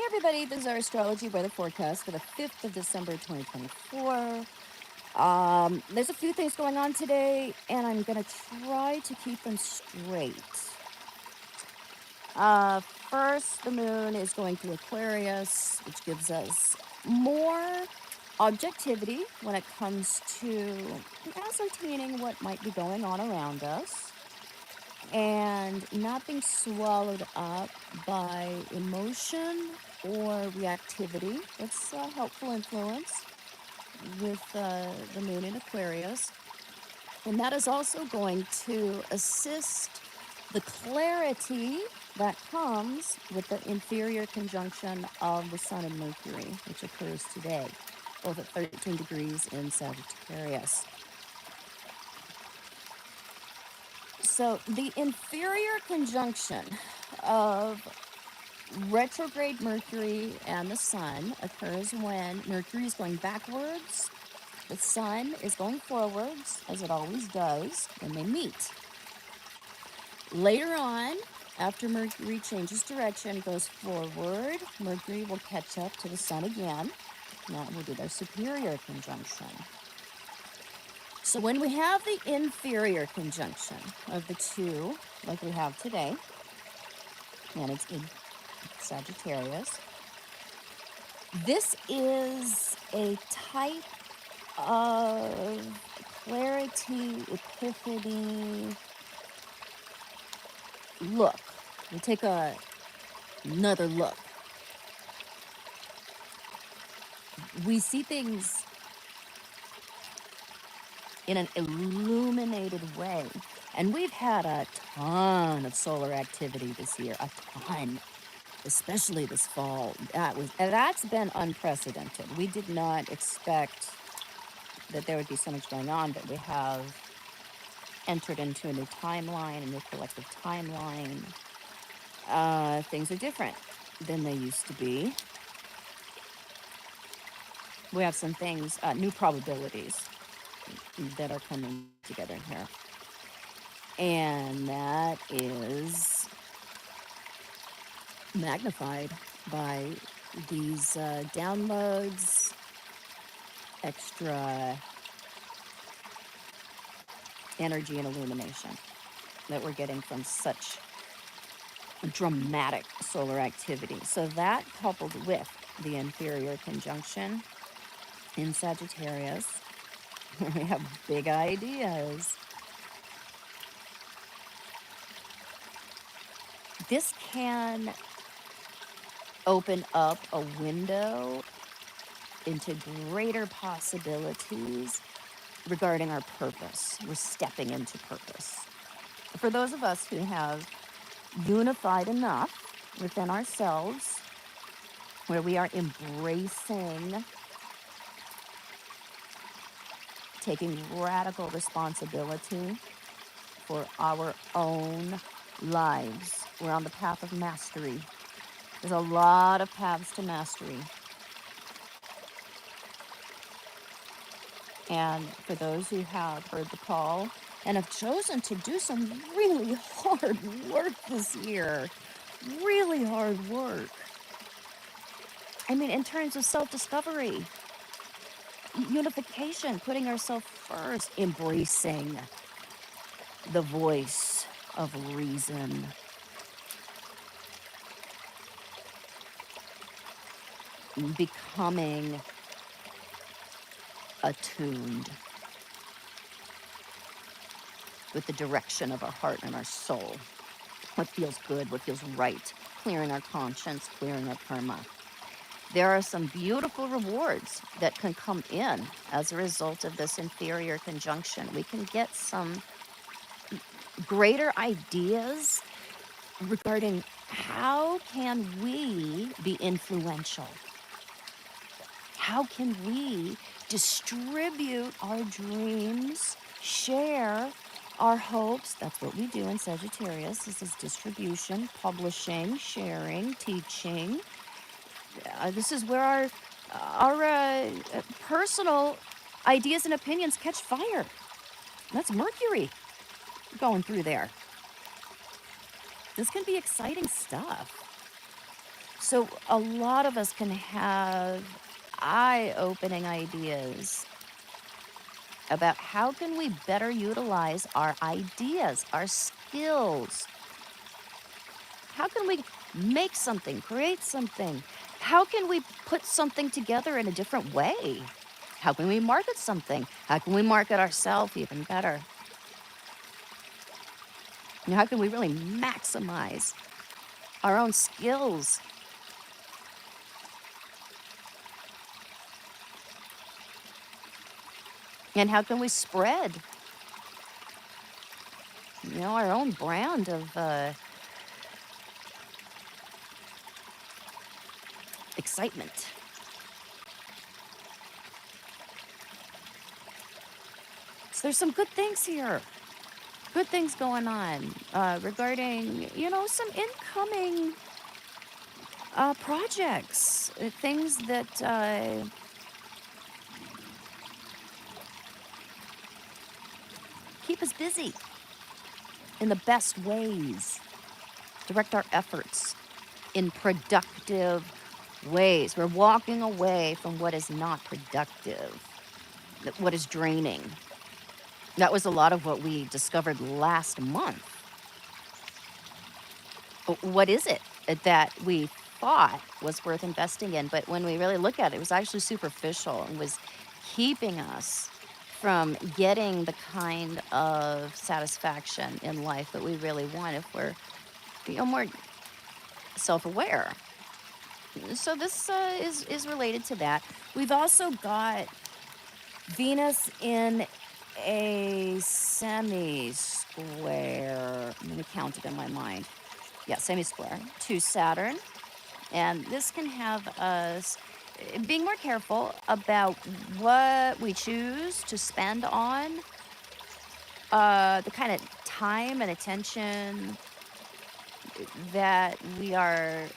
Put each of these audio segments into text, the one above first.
everybody, this is our astrology weather forecast for the 5th of December 2024. There's a few things going on today, and I'm going to try to keep them straight. First, the moon is going through Aquarius, which gives us more objectivity when it comes to ascertaining what might be going on around us and not being swallowed up by emotion or reactivity. That's a helpful influence with the moon in Aquarius. And that is also going to assist the clarity that comes with the inferior conjunction of the Sun and Mercury, which occurs today, both at 13 degrees in Sagittarius. So the inferior conjunction of retrograde Mercury and the Sun occurs when Mercury is going backwards, the Sun is going forwards, as it always does when they meet. Later on, after Mercury changes direction, goes forward, Mercury will catch up to the Sun again. That will be their superior conjunction. So when we have the inferior conjunction of the two, like we have today, and it's in Sagittarius, this is a type of clarity, epiphany look. We take another look. We see things in an illuminated way. And we've had a ton of solar activity this year, a ton, especially this fall. That's been unprecedented. We did not expect that there would be so much going on, but we have entered into a new timeline, a new collective timeline. Things are different than they used to be. We have some things, new probabilities that are coming together here. And that is magnified by these downloads, extra energy and illumination that we're getting from such dramatic solar activity. So that, coupled with the inferior conjunction in Sagittarius, we have big ideas. This can open up a window into greater possibilities regarding our purpose. We're stepping into purpose. For those of us who have unified enough within ourselves, where we are embracing taking radical responsibility for our own lives. We're on the path of mastery. There's a lot of paths to mastery. And for those who have heard the call and have chosen to do some really hard work this year, really hard work. I mean, in terms of self-discovery, unification, putting ourselves first, embracing the voice of reason. Becoming attuned with the direction of our heart and our soul. What feels good, what feels right, clearing our conscience, clearing our karma. There are some beautiful rewards that can come in as a result of this inferior conjunction. We can get some greater ideas regarding how can we be influential? How can we distribute our dreams, share our hopes? That's what we do in Sagittarius. This is distribution, publishing, sharing, teaching. This is where our personal ideas and opinions catch fire. That's Mercury going through there. This can be exciting stuff. So a lot of us can have eye-opening ideas about how can we better utilize our ideas, our skills. How can we make something, create something? How can we put something together in a different way? How can we market something? How can we market ourselves even better? And how can we really maximize our own skills? And how can we spread, our own brand of excitement? So there's some good things here. Good things going on regarding, some incoming projects, things that keep us busy in the best ways, direct our efforts in productive ways. We're walking away from what is not productive, what is draining. That was a lot of what we discovered last month. What is it that we thought was worth investing in? But when we really look at it, it was actually superficial and was keeping us from getting the kind of satisfaction in life that we really want if we're more self-aware. So this is related to that. We've also got Venus in a semi-square. Let me count it in my mind. Yeah, semi-square to Saturn. And this can have us being more careful about what we choose to spend on, the kind of time and attention that we are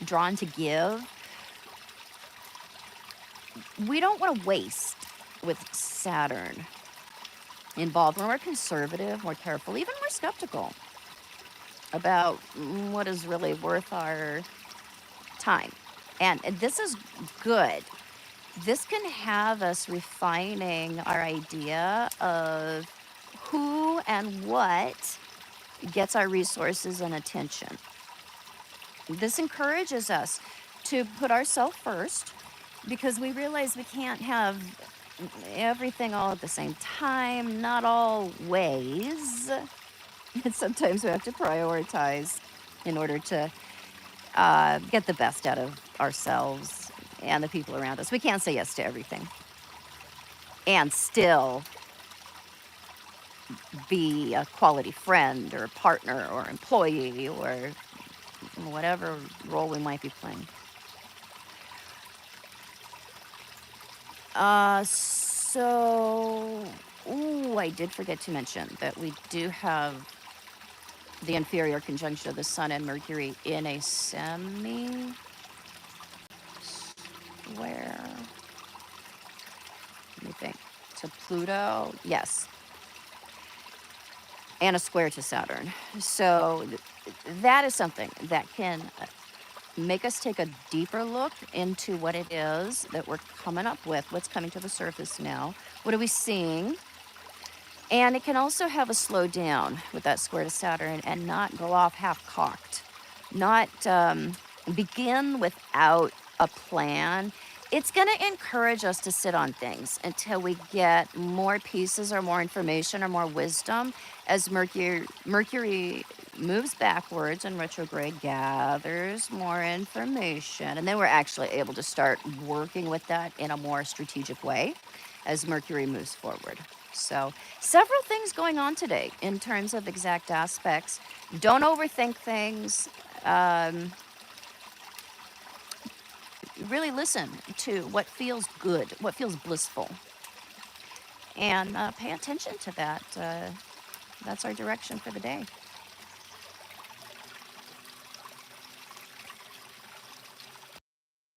drawn to give. We don't want to waste with Saturn involved. We're more conservative, more careful, even more skeptical about what is really worth our time. And this is good. This can have us refining our idea of who and what gets our resources and attention. This encourages us to put ourselves first because we realize we can't have everything all at the same time, not always. And sometimes we have to prioritize in order to get the best out of ourselves and the people around us. We can't say yes to everything and still be a quality friend or partner or employee or whatever role we might be playing. I did forget to mention that we do have the inferior conjunction of the Sun and Mercury in a semi-square. Let me think. To Pluto, yes. And a square to Saturn. So that is something that can make us take a deeper look into what it is that we're coming up with, what's coming to the surface now, what are we seeing, and it can also have us slow down with that square to Saturn and not go off half-cocked, not begin without a plan. It's going to encourage us to sit on things until we get more pieces or more information or more wisdom as Mercury moves backwards and retrograde gathers more information. And then we're actually able to start working with that in a more strategic way as Mercury moves forward. So several things going on today in terms of exact aspects. Don't overthink things. Really listen to what feels good, what feels blissful, and pay attention to that. That's our direction for the day.